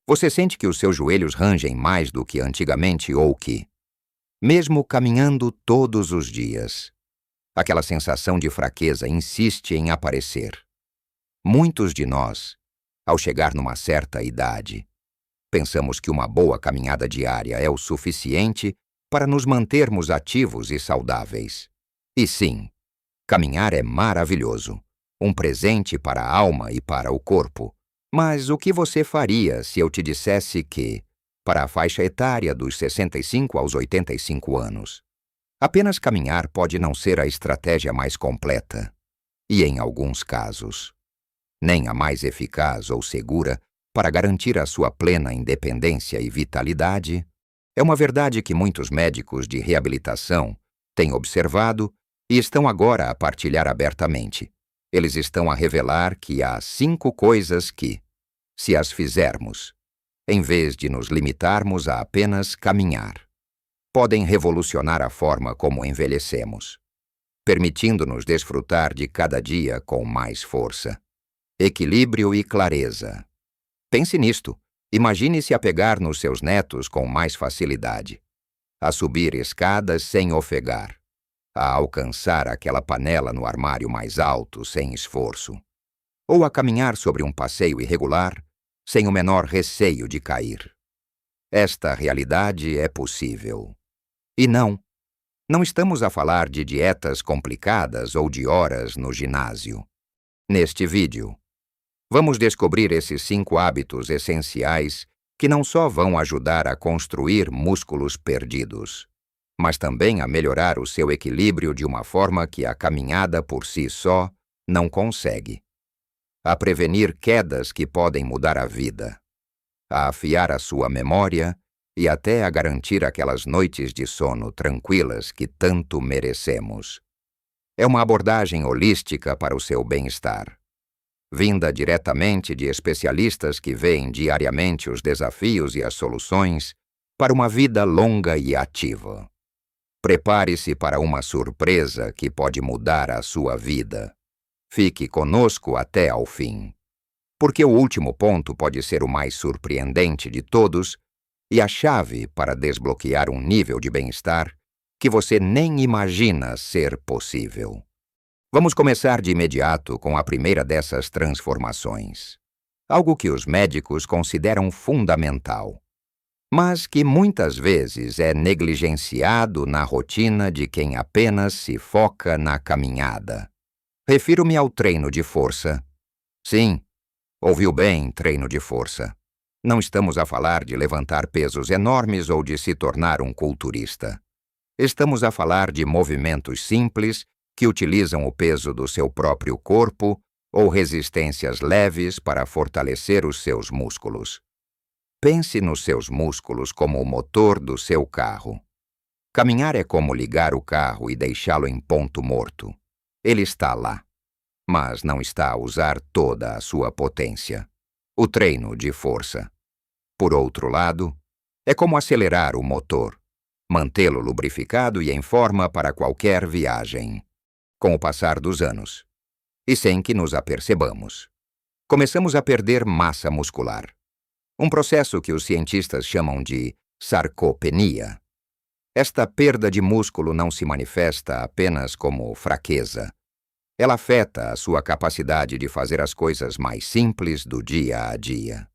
Você sente que os seus joelhos rangem mais do que antigamente ou que, mesmo caminhando todos os dias, aquela sensação de fraqueza insiste em aparecer. Muitos de nós, ao chegar numa certa idade, pensamos que uma boa caminhada diária é o suficiente para nos mantermos ativos e saudáveis. E sim, caminhar é maravilhoso, um presente para a alma e para o corpo. Mas o que você faria se eu te dissesse que, para a faixa etária dos 65 aos 85 anos, apenas caminhar pode não ser a estratégia mais completa, e em alguns casos, nem a mais eficaz ou segura para garantir a sua plena independência e vitalidade? É uma verdade que muitos médicos de reabilitação têm observado e estão agora a partilhar abertamente. Eles estão a revelar que há 5 coisas que, se as fizermos, em vez de nos limitarmos a apenas caminhar, podem revolucionar a forma como envelhecemos, permitindo-nos desfrutar de cada dia com mais força, equilíbrio e clareza. Pense nisto. Imagine-se a pegar nos seus netos com mais facilidade, a subir escadas sem ofegar, a alcançar aquela panela no armário mais alto sem esforço, ou a caminhar sobre um passeio irregular sem o menor receio de cair. Esta realidade é possível. E não estamos a falar de dietas complicadas ou de horas no ginásio. Neste vídeo, vamos descobrir esses 5 hábitos essenciais que não só vão ajudar a construir músculos perdidos, mas também a melhorar o seu equilíbrio de uma forma que a caminhada por si só não consegue, a prevenir quedas que podem mudar a vida, a afiar a sua memória e até a garantir aquelas noites de sono tranquilas que tanto merecemos. É uma abordagem holística para o seu bem-estar, vinda diretamente de especialistas que veem diariamente os desafios e as soluções para uma vida longa e ativa. Prepare-se para uma surpresa que pode mudar a sua vida. Fique conosco até ao fim, porque o último ponto pode ser o mais surpreendente de todos e a chave para desbloquear um nível de bem-estar que você nem imagina ser possível. Vamos começar de imediato com a primeira dessas transformações, algo que os médicos consideram fundamental, mas que muitas vezes é negligenciado na rotina de quem apenas se foca na caminhada. Refiro-me ao treino de força. Sim, ouviu bem, treino de força. Não estamos a falar de levantar pesos enormes ou de se tornar um culturista. Estamos a falar de movimentos simples que utilizam o peso do seu próprio corpo ou resistências leves para fortalecer os seus músculos. Pense nos seus músculos como o motor do seu carro. Caminhar é como ligar o carro e deixá-lo em ponto morto. Ele está lá, mas não está a usar toda a sua potência. O treino de força, por outro lado, é como acelerar o motor, mantê-lo lubrificado e em forma para qualquer viagem. Com o passar dos anos, e sem que nos apercebamos, começamos a perder massa muscular. Um processo que os cientistas chamam de sarcopenia. Esta perda de músculo não se manifesta apenas como fraqueza. Ela afeta a sua capacidade de fazer as coisas mais simples do dia a dia.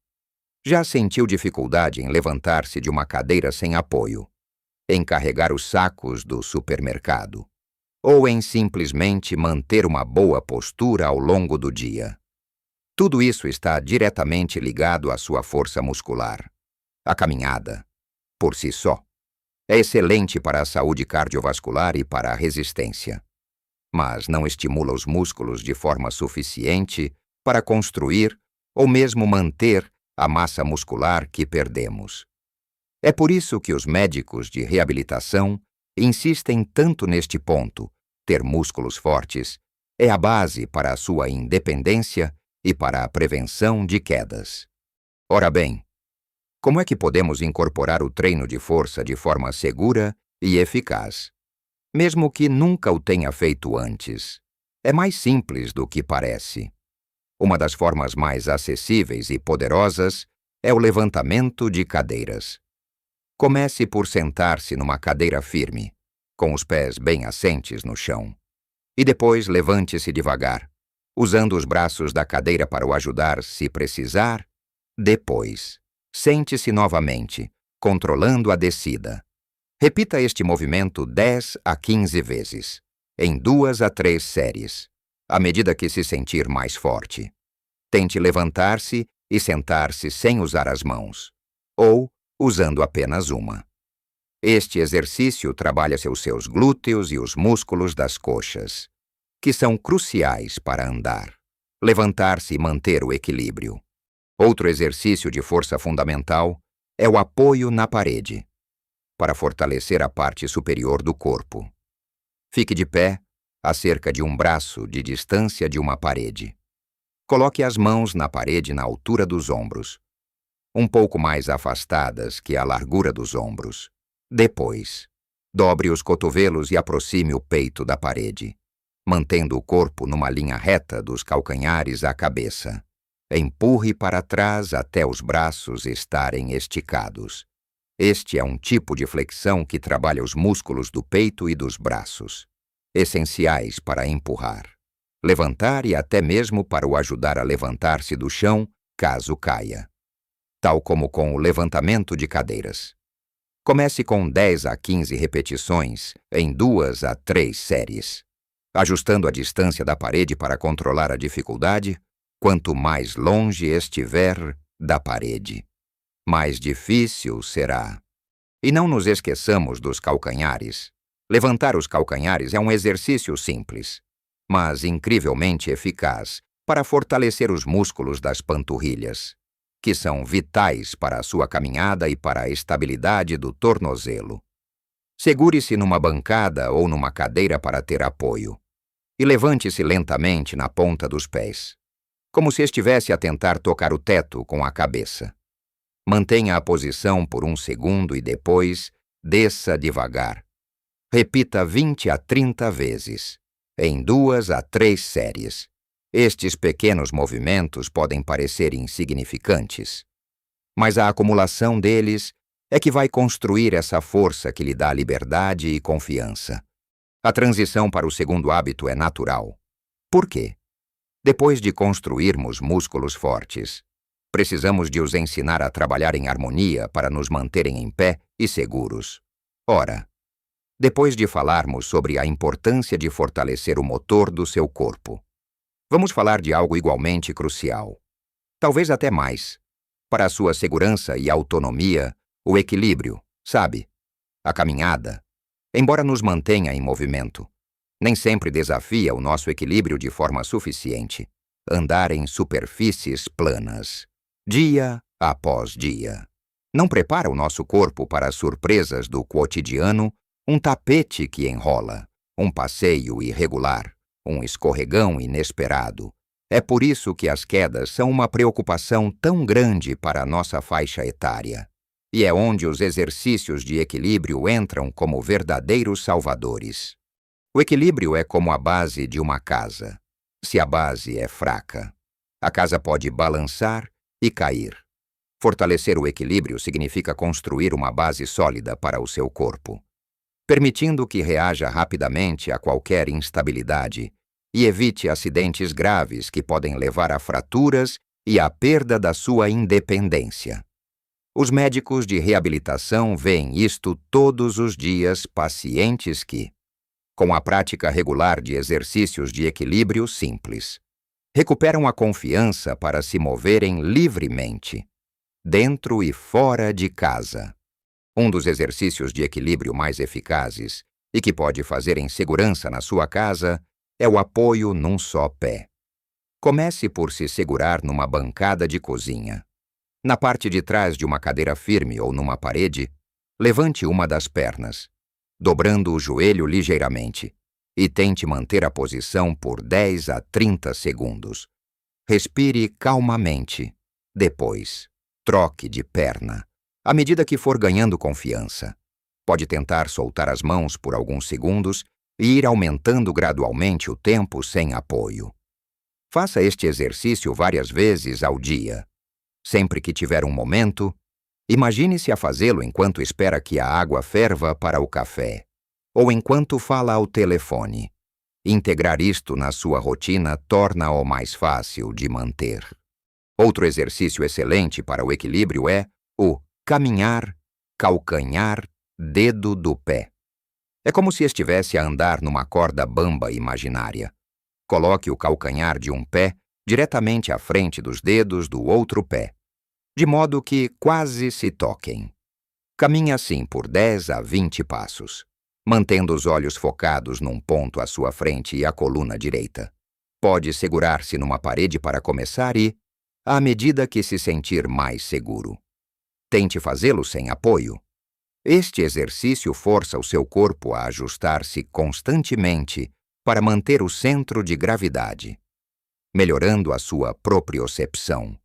Já sentiu dificuldade em levantar-se de uma cadeira sem apoio, em carregar os sacos do supermercado, ou em simplesmente manter uma boa postura ao longo do dia? Tudo isso está diretamente ligado à sua força muscular. A caminhada, por si só, é excelente para a saúde cardiovascular e para a resistência, mas não estimula os músculos de forma suficiente para construir ou mesmo manter a massa muscular que perdemos. É por isso que os médicos de reabilitação insistem tanto neste ponto. Ter músculos fortes é a base para a sua independência e para a prevenção de quedas. Ora bem, como é que podemos incorporar o treino de força de forma segura e eficaz? Mesmo que nunca o tenha feito antes, é mais simples do que parece. Uma das formas mais acessíveis e poderosas é o levantamento de cadeiras. Comece por sentar-se numa cadeira firme, com os pés bem assentes no chão. E depois levante-se devagar, usando os braços da cadeira para o ajudar se precisar. Depois, sente-se novamente, controlando a descida. Repita este movimento 10 a 15 vezes, em 2 a 3 séries, à medida que se sentir mais forte. Tente levantar-se e sentar-se sem usar as mãos, ou usando apenas uma. Este exercício trabalha seus glúteos e os músculos das coxas, que são cruciais para andar, levantar-se e manter o equilíbrio. Outro exercício de força fundamental é o apoio na parede, para fortalecer a parte superior do corpo. Fique de pé, a cerca de um braço de distância de uma parede. Coloque as mãos na parede na altura dos ombros, um pouco mais afastadas que a largura dos ombros. Depois, dobre os cotovelos e aproxime o peito da parede, mantendo o corpo numa linha reta dos calcanhares à cabeça. Empurre para trás até os braços estarem esticados. Este é um tipo de flexão que trabalha os músculos do peito e dos braços, essenciais para empurrar, levantar e até mesmo para o ajudar a levantar-se do chão caso caia. Tal como com o levantamento de cadeiras. Comece com 10 a 15 repetições em 2 a 3 séries, ajustando a distância da parede para controlar a dificuldade. Quanto mais longe estiver da parede, mais difícil será. E não nos esqueçamos dos calcanhares. Levantar os calcanhares é um exercício simples, mas incrivelmente eficaz para fortalecer os músculos das panturrilhas, que são vitais para a sua caminhada e para a estabilidade do tornozelo. Segure-se numa bancada ou numa cadeira para ter apoio, e levante-se lentamente na ponta dos pés, como se estivesse a tentar tocar o teto com a cabeça. Mantenha a posição por um segundo e depois desça devagar. Repita 20 a 30 vezes, em 2 a 3 séries. Estes pequenos movimentos podem parecer insignificantes, mas a acumulação deles é que vai construir essa força que lhe dá liberdade e confiança. A transição para o segundo hábito é natural. Por quê? Depois de construirmos músculos fortes, precisamos de os ensinar a trabalhar em harmonia para nos manterem em pé e seguros. Ora, depois de falarmos sobre a importância de fortalecer o motor do seu corpo, vamos falar de algo igualmente crucial, talvez até mais, para a sua segurança e autonomia, o equilíbrio, sabe? A caminhada, embora nos mantenha em movimento, nem sempre desafia o nosso equilíbrio de forma suficiente. Andar em superfícies planas, dia após dia, não prepara o nosso corpo para as surpresas do cotidiano, um tapete que enrola, um passeio irregular, um escorregão inesperado. É por isso que as quedas são uma preocupação tão grande para a nossa faixa etária. E é onde os exercícios de equilíbrio entram como verdadeiros salvadores. O equilíbrio é como a base de uma casa. Se a base é fraca, a casa pode balançar e cair. Fortalecer o equilíbrio significa construir uma base sólida para o seu corpo, permitindo que reaja rapidamente a qualquer instabilidade e evite acidentes graves que podem levar a fraturas e à perda da sua independência. Os médicos de reabilitação veem isto todos os dias, pacientes que, com a prática regular de exercícios de equilíbrio simples, recuperam a confiança para se moverem livremente, dentro e fora de casa. Um dos exercícios de equilíbrio mais eficazes e que pode fazer em segurança na sua casa é o apoio num só pé. Comece por se segurar numa bancada de cozinha. Na parte de trás de uma cadeira firme ou numa parede, levante uma das pernas, dobrando o joelho ligeiramente, e tente manter a posição por 10 a 30 segundos. Respire calmamente. Depois, troque de perna, à medida que for ganhando confiança. Pode tentar soltar as mãos por alguns segundos e ir aumentando gradualmente o tempo sem apoio. Faça este exercício várias vezes ao dia. Sempre que tiver um momento, imagine-se a fazê-lo enquanto espera que a água ferva para o café, ou enquanto fala ao telefone. Integrar isto na sua rotina torna-o mais fácil de manter. Outro exercício excelente para o equilíbrio é o caminhar, calcanhar, dedo do pé. É como se estivesse a andar numa corda bamba imaginária. Coloque o calcanhar de um pé diretamente à frente dos dedos do outro pé, de modo que quase se toquem. Caminhe assim por 10 a 20 passos, mantendo os olhos focados num ponto à sua frente e a coluna direita. Pode segurar-se numa parede para começar e, à medida que se sentir mais seguro, tente fazê-lo sem apoio. Este exercício força o seu corpo a ajustar-se constantemente para manter o centro de gravidade, melhorando a sua propriocepção,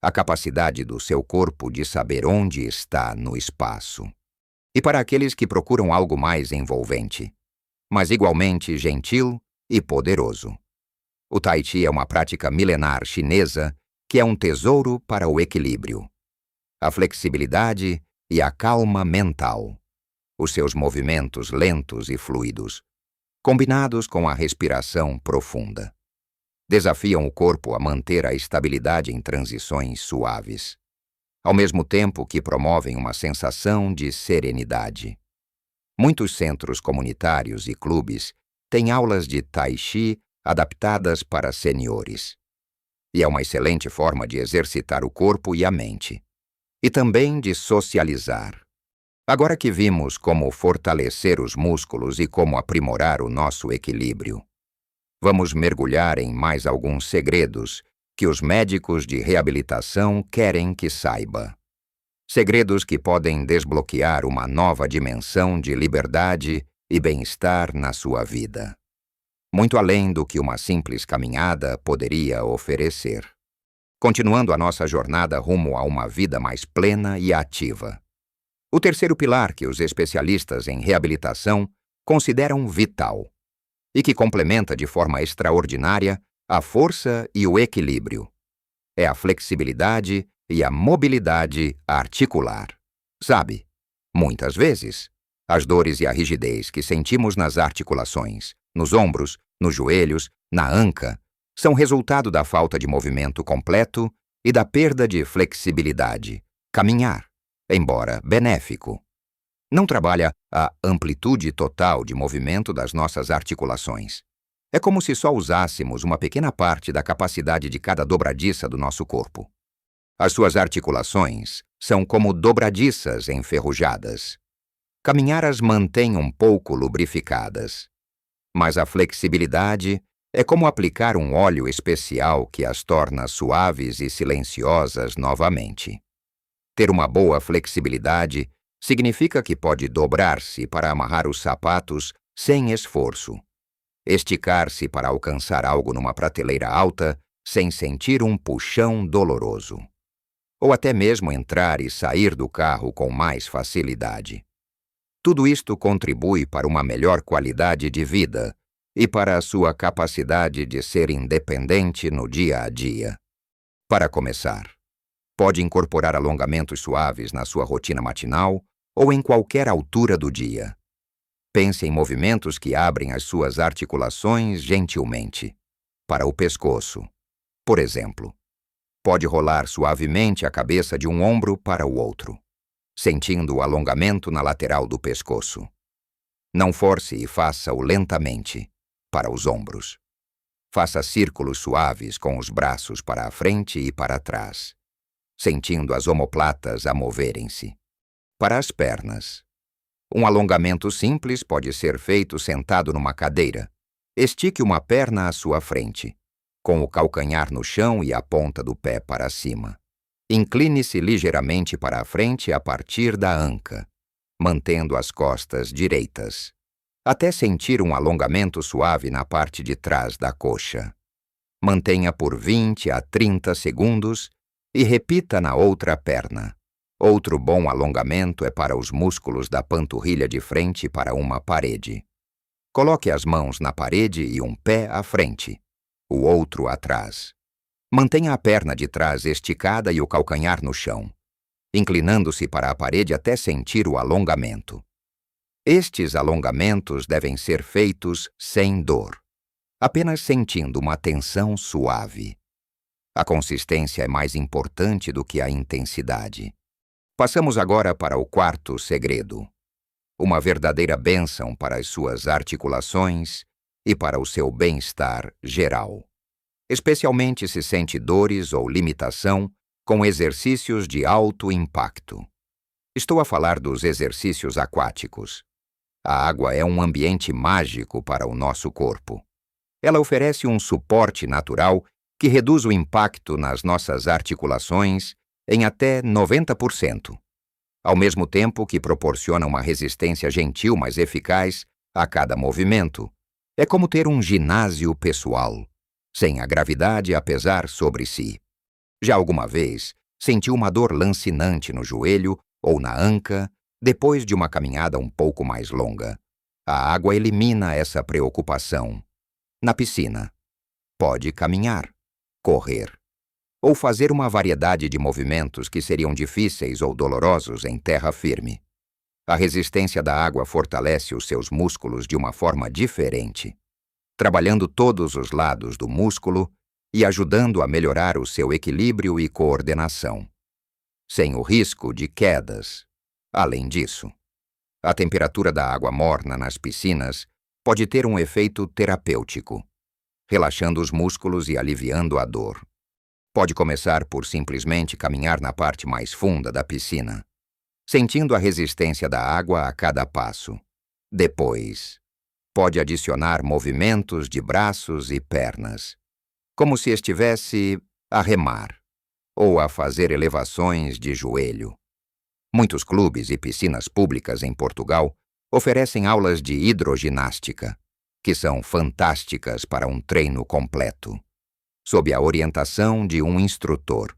a capacidade do seu corpo de saber onde está no espaço. E para aqueles que procuram algo mais envolvente, mas igualmente gentil e poderoso, o Tai Chi é uma prática milenar chinesa que é um tesouro para o equilíbrio, a flexibilidade e a calma mental. Os seus movimentos lentos e fluidos, combinados com a respiração profunda, desafiam o corpo a manter a estabilidade em transições suaves, ao mesmo tempo que promovem uma sensação de serenidade. Muitos centros comunitários e clubes têm aulas de Tai Chi adaptadas para seniores. E é uma excelente forma de exercitar o corpo e a mente, e também de socializar. Agora que vimos como fortalecer os músculos e como aprimorar o nosso equilíbrio, vamos mergulhar em mais alguns segredos que os médicos de reabilitação querem que saiba. Segredos que podem desbloquear uma nova dimensão de liberdade e bem-estar na sua vida, muito além do que uma simples caminhada poderia oferecer. Continuando a nossa jornada rumo a uma vida mais plena e ativa. O terceiro pilar que os especialistas em reabilitação consideram vital e que complementa de forma extraordinária a força e o equilíbrio é a flexibilidade e a mobilidade articular. Sabe, muitas vezes, as dores e a rigidez que sentimos nas articulações, nos ombros, nos joelhos, na anca, são resultado da falta de movimento completo e da perda de flexibilidade. Caminhar, embora benéfico, não trabalha a amplitude total de movimento das nossas articulações. É como se só usássemos uma pequena parte da capacidade de cada dobradiça do nosso corpo. As suas articulações são como dobradiças enferrujadas. Caminhar as mantém um pouco lubrificadas. Mas a flexibilidade é como aplicar um óleo especial que as torna suaves e silenciosas novamente. Ter uma boa flexibilidade significa que pode dobrar-se para amarrar os sapatos sem esforço, esticar-se para alcançar algo numa prateleira alta sem sentir um puxão doloroso, ou até mesmo entrar e sair do carro com mais facilidade. Tudo isto contribui para uma melhor qualidade de vida e para a sua capacidade de ser independente no dia a dia. Para começar, pode incorporar alongamentos suaves na sua rotina matinal ou em qualquer altura do dia. Pense em movimentos que abrem as suas articulações gentilmente. Para o pescoço, por exemplo, pode rolar suavemente a cabeça de um ombro para o outro, sentindo o alongamento na lateral do pescoço. Não force e faça-o lentamente para os ombros. Faça círculos suaves com os braços para a frente e para trás, sentindo as omoplatas a moverem-se. Para as pernas, um alongamento simples pode ser feito sentado numa cadeira. Estique uma perna à sua frente, com o calcanhar no chão e a ponta do pé para cima. Incline-se ligeiramente para a frente a partir da anca, mantendo as costas direitas, até sentir um alongamento suave na parte de trás da coxa. Mantenha por 20 a 30 segundos e repita na outra perna. Outro bom alongamento é para os músculos da panturrilha de frente para uma parede. Coloque as mãos na parede e um pé à frente, o outro atrás. Mantenha a perna de trás esticada e o calcanhar no chão, inclinando-se para a parede até sentir o alongamento. Estes alongamentos devem ser feitos sem dor, apenas sentindo uma tensão suave. A consistência é mais importante do que a intensidade. Passamos agora para o quarto segredo. Uma verdadeira bênção para as suas articulações e para o seu bem-estar geral. Especialmente se sente dores ou limitação com exercícios de alto impacto. Estou a falar dos exercícios aquáticos. A água é um ambiente mágico para o nosso corpo. Ela oferece um suporte natural que reduz o impacto nas nossas articulações em até 90%, ao mesmo tempo que proporciona uma resistência gentil mas eficaz a cada movimento. É como ter um ginásio pessoal, sem a gravidade a pesar sobre si. Já alguma vez sentiu uma dor lancinante no joelho ou na anca depois de uma caminhada um pouco mais longa? A água elimina essa preocupação. Na piscina, pode caminhar, correr, ou fazer uma variedade de movimentos que seriam difíceis ou dolorosos em terra firme. A resistência da água fortalece os seus músculos de uma forma diferente, trabalhando todos os lados do músculo e ajudando a melhorar o seu equilíbrio e coordenação, sem o risco de quedas. Além disso, a temperatura da água morna nas piscinas pode ter um efeito terapêutico, relaxando os músculos e aliviando a dor. Pode começar por simplesmente caminhar na parte mais funda da piscina, sentindo a resistência da água a cada passo. Depois, pode adicionar movimentos de braços e pernas, como se estivesse a remar ou a fazer elevações de joelho. Muitos clubes e piscinas públicas em Portugal oferecem aulas de hidroginástica, que são fantásticas para um treino completo, sob a orientação de um instrutor.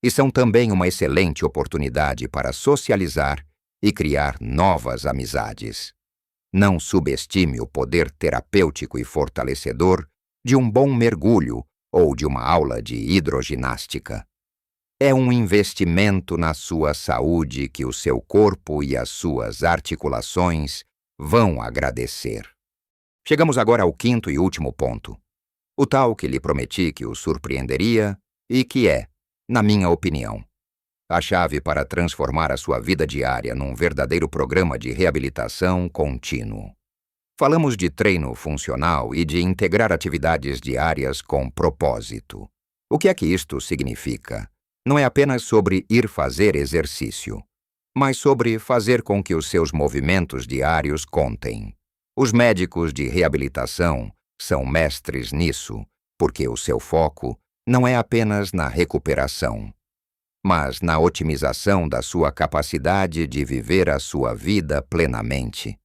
E são também uma excelente oportunidade para socializar e criar novas amizades. Não subestime o poder terapêutico e fortalecedor de um bom mergulho ou de uma aula de hidroginástica. É um investimento na sua saúde que o seu corpo e as suas articulações vão agradecer. Chegamos agora ao quinto e último ponto. O tal que lhe prometi que o surpreenderia e que é, na minha opinião, a chave para transformar a sua vida diária num verdadeiro programa de reabilitação contínuo. Falamos de treino funcional e de integrar atividades diárias com propósito. O que é que isto significa? Não é apenas sobre ir fazer exercício, mas sobre fazer com que os seus movimentos diários contem. Os médicos de reabilitação são mestres nisso, porque o seu foco não é apenas na recuperação, mas na otimização da sua capacidade de viver a sua vida plenamente,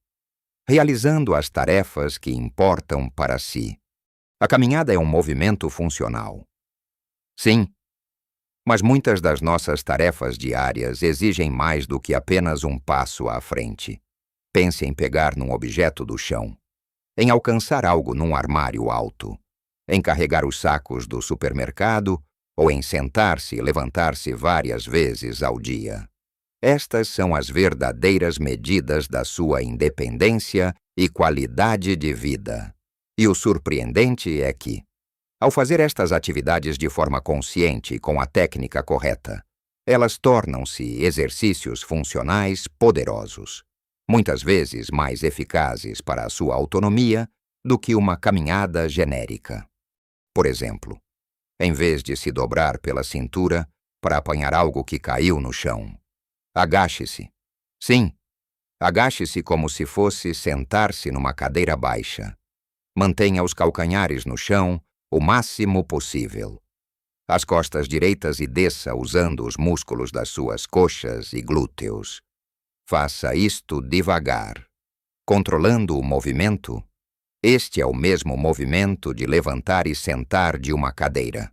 realizando as tarefas que importam para si. A caminhada é um movimento funcional. Sim, mas muitas das nossas tarefas diárias exigem mais do que apenas um passo à frente. Pense em pegar num objeto do chão, em alcançar algo num armário alto, em carregar os sacos do supermercado ou em sentar-se e levantar-se várias vezes ao dia. Estas são as verdadeiras medidas da sua independência e qualidade de vida. E o surpreendente é que, ao fazer estas atividades de forma consciente e com a técnica correta, elas tornam-se exercícios funcionais poderosos, muitas vezes mais eficazes para a sua autonomia do que uma caminhada genérica. Por exemplo, em vez de se dobrar pela cintura para apanhar algo que caiu no chão, agache-se. Sim, agache-se como se fosse sentar-se numa cadeira baixa. Mantenha os calcanhares no chão o máximo possível. As costas direitas e desça usando os músculos das suas coxas e glúteos. Faça isto devagar, controlando o movimento. Este é o mesmo movimento de levantar e sentar de uma cadeira,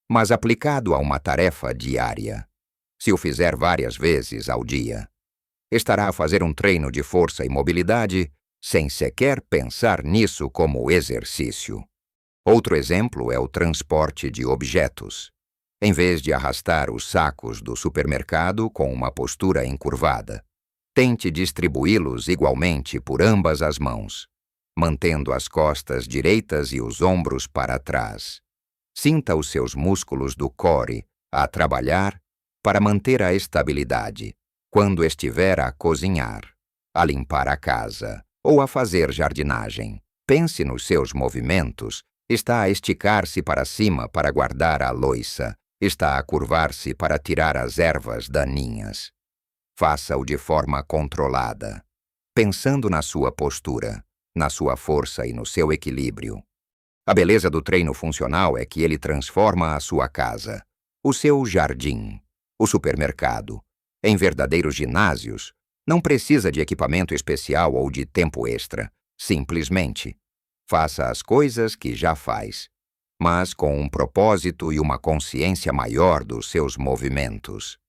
mas aplicado a uma tarefa diária. Se o fizer várias vezes ao dia, estará a fazer um treino de força e mobilidade sem sequer pensar nisso como exercício. Outro exemplo é o transporte de objetos. Em vez de arrastar os sacos do supermercado com uma postura encurvada, tente distribuí-los igualmente por ambas as mãos, mantendo as costas direitas e os ombros para trás. Sinta os seus músculos do core a trabalhar para manter a estabilidade quando estiver a cozinhar, a limpar a casa ou a fazer jardinagem. Pense nos seus movimentos. Está a esticar-se para cima para guardar a louça. Está a curvar-se para tirar as ervas daninhas. Faça-o de forma controlada, pensando na sua postura, na sua força e no seu equilíbrio. A beleza do treino funcional é que ele transforma a sua casa, o seu jardim, o supermercado, em verdadeiros ginásios. Não precisa de equipamento especial ou de tempo extra. Simplesmente, faça as coisas que já faz, mas com um propósito e uma consciência maior dos seus movimentos.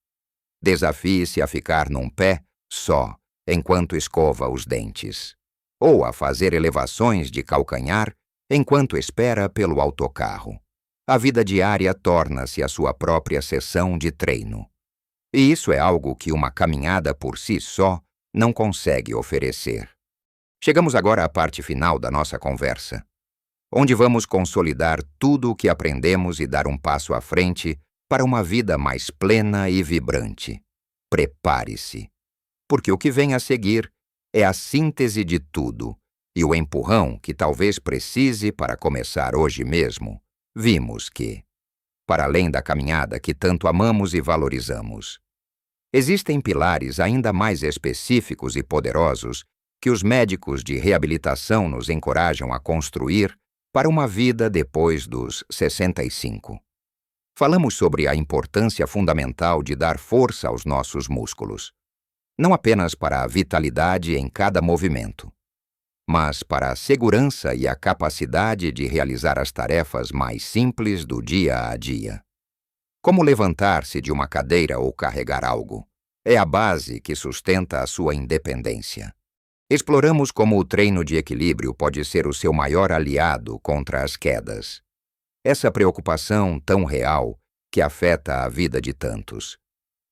Desafie-se a ficar num pé só enquanto escova os dentes, ou a fazer elevações de calcanhar enquanto espera pelo autocarro. A vida diária torna-se a sua própria sessão de treino. E isso é algo que uma caminhada por si só não consegue oferecer. Chegamos agora à parte final da nossa conversa, onde vamos consolidar tudo o que aprendemos e dar um passo à frente para uma vida mais plena e vibrante. Prepare-se, porque o que vem a seguir é a síntese de tudo, e o empurrão que talvez precise para começar hoje mesmo. Vimos que, para além da caminhada que tanto amamos e valorizamos, existem pilares ainda mais específicos e poderosos que os médicos de reabilitação nos encorajam a construir para uma vida depois dos 65. Falamos sobre a importância fundamental de dar força aos nossos músculos, não apenas para a vitalidade em cada movimento, mas para a segurança e a capacidade de realizar as tarefas mais simples do dia a dia. Como levantar-se de uma cadeira ou carregar algo, é a base que sustenta a sua independência. Exploramos como o treino de equilíbrio pode ser o seu maior aliado contra as quedas. Essa preocupação tão real que afeta a vida de tantos.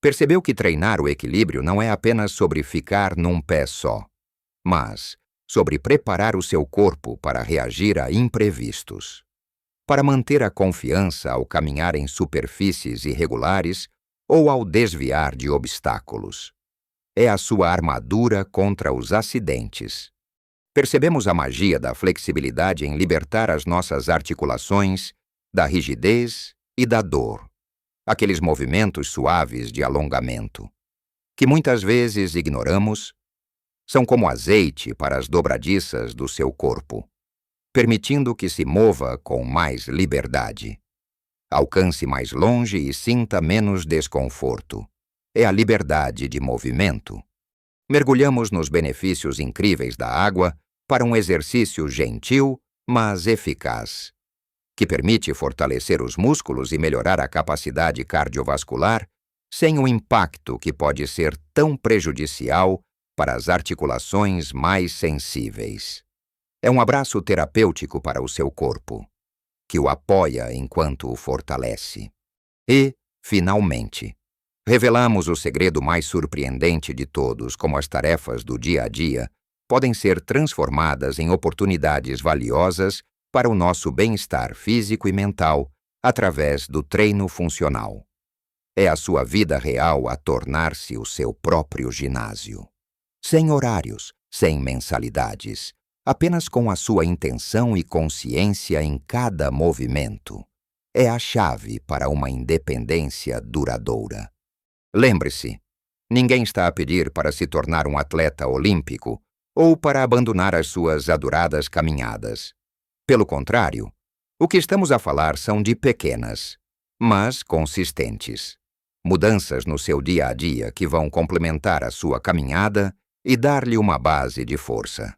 Percebeu que treinar o equilíbrio não é apenas sobre ficar num pé só, mas sobre preparar o seu corpo para reagir a imprevistos, para manter a confiança ao caminhar em superfícies irregulares ou ao desviar de obstáculos. É a sua armadura contra os acidentes. Percebemos a magia da flexibilidade em libertar as nossas articulações da rigidez e da dor, aqueles movimentos suaves de alongamento, que muitas vezes ignoramos, são como azeite para as dobradiças do seu corpo, permitindo que se mova com mais liberdade. Alcance mais longe e sinta menos desconforto. É a liberdade de movimento. Mergulhamos nos benefícios incríveis da água para um exercício gentil, mas eficaz, que permite fortalecer os músculos e melhorar a capacidade cardiovascular sem o impacto que pode ser tão prejudicial para as articulações mais sensíveis. É um abraço terapêutico para o seu corpo, que o apoia enquanto o fortalece. E, finalmente, revelamos o segredo mais surpreendente de todos, como as tarefas do dia a dia podem ser transformadas em oportunidades valiosas para o nosso bem-estar físico e mental através do treino funcional. É a sua vida real a tornar-se o seu próprio ginásio. Sem horários, sem mensalidades, apenas com a sua intenção e consciência em cada movimento. É a chave para uma independência duradoura. Lembre-se, ninguém está a pedir para se tornar um atleta olímpico ou para abandonar as suas adoradas caminhadas. Pelo contrário, o que estamos a falar são de pequenas, mas consistentes, mudanças no seu dia a dia que vão complementar a sua caminhada e dar-lhe uma base de força.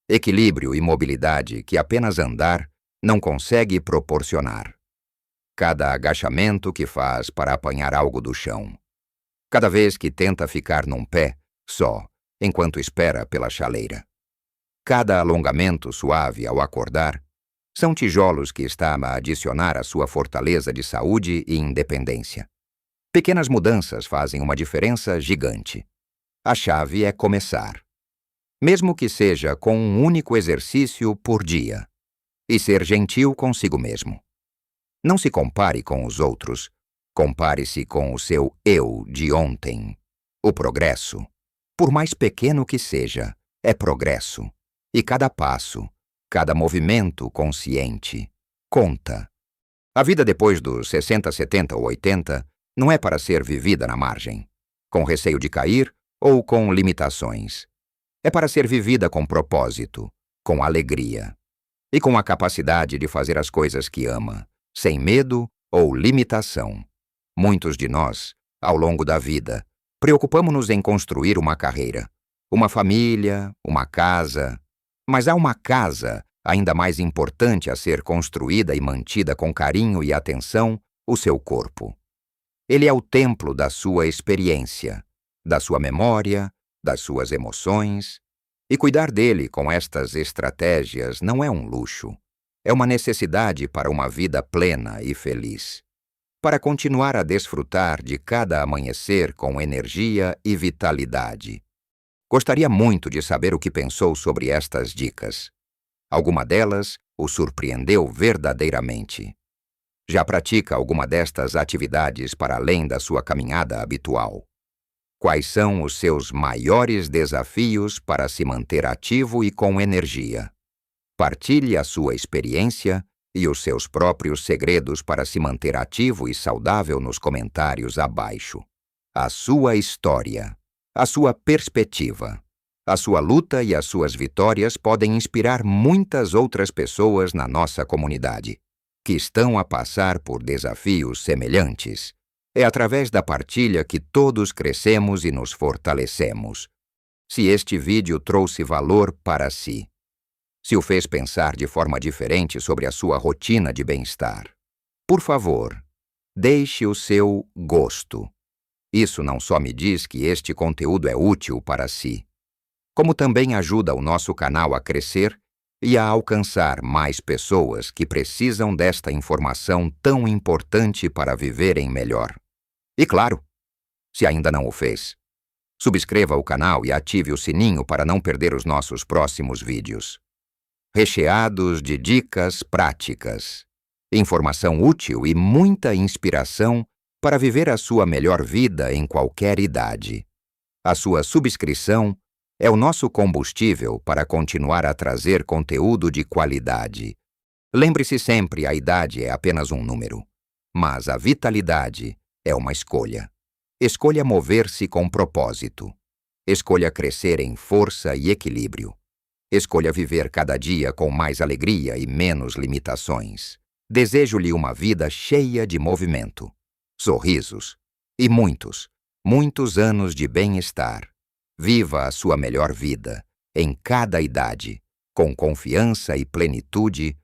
Equilíbrio e mobilidade que apenas andar não consegue proporcionar. Cada agachamento que faz para apanhar algo do chão. Cada vez que tenta ficar num pé, só, enquanto espera pela chaleira. Cada alongamento suave ao acordar, São tijolos que está a adicionar à sua fortaleza de saúde e independência. Pequenas mudanças fazem uma diferença gigante. A chave é começar. Mesmo que seja com um único exercício por dia. E ser gentil consigo mesmo. Não se compare com os outros. Compare-se com o seu eu de ontem. O progresso, por mais pequeno que seja, é progresso. E cada passo, cada movimento consciente, conta. A vida depois dos 60, 70 ou 80 não é para ser vivida na margem, com receio de cair ou com limitações. É para ser vivida com propósito, com alegria e com a capacidade de fazer as coisas que ama, sem medo ou limitação. Muitos de nós, ao longo da vida, preocupamo-nos em construir uma carreira, uma família, uma casa. Mas há uma casa ainda mais importante a ser construída e mantida com carinho e atenção, o seu corpo. Ele é o templo da sua experiência, da sua memória, das suas emoções. E cuidar dele com estas estratégias não é um luxo. É uma necessidade para uma vida plena e feliz. Para continuar a desfrutar de cada amanhecer com energia e vitalidade. Gostaria muito de saber o que pensou sobre estas dicas. Alguma delas o surpreendeu verdadeiramente. Já pratica alguma destas atividades para além da sua caminhada habitual? Quais são os seus maiores desafios para se manter ativo e com energia? Partilhe a sua experiência e os seus próprios segredos para se manter ativo e saudável nos comentários abaixo. A sua história, a sua perspectiva, a sua luta e as suas vitórias podem inspirar muitas outras pessoas na nossa comunidade, que estão a passar por desafios semelhantes. É através da partilha que todos crescemos e nos fortalecemos. Se este vídeo trouxe valor para si, se o fez pensar de forma diferente sobre a sua rotina de bem-estar, por favor, deixe o seu gosto. Isso não só me diz que este conteúdo é útil para si, como também ajuda o nosso canal a crescer e a alcançar mais pessoas que precisam desta informação tão importante para viverem melhor. E claro, se ainda não o fez, subscreva o canal e ative o sininho para não perder os nossos próximos vídeos. Recheados de dicas práticas, informação útil e muita inspiração para viver a sua melhor vida em qualquer idade. A sua subscrição é o nosso combustível para continuar a trazer conteúdo de qualidade. Lembre-se sempre, a idade é apenas um número, mas a vitalidade é uma escolha. Escolha mover-se com propósito. Escolha crescer em força e equilíbrio. Escolha viver cada dia com mais alegria e menos limitações. Desejo-lhe uma vida cheia de movimento, sorrisos e muitos, muitos anos de bem-estar. Viva a sua melhor vida, em cada idade, com confiança e plenitude,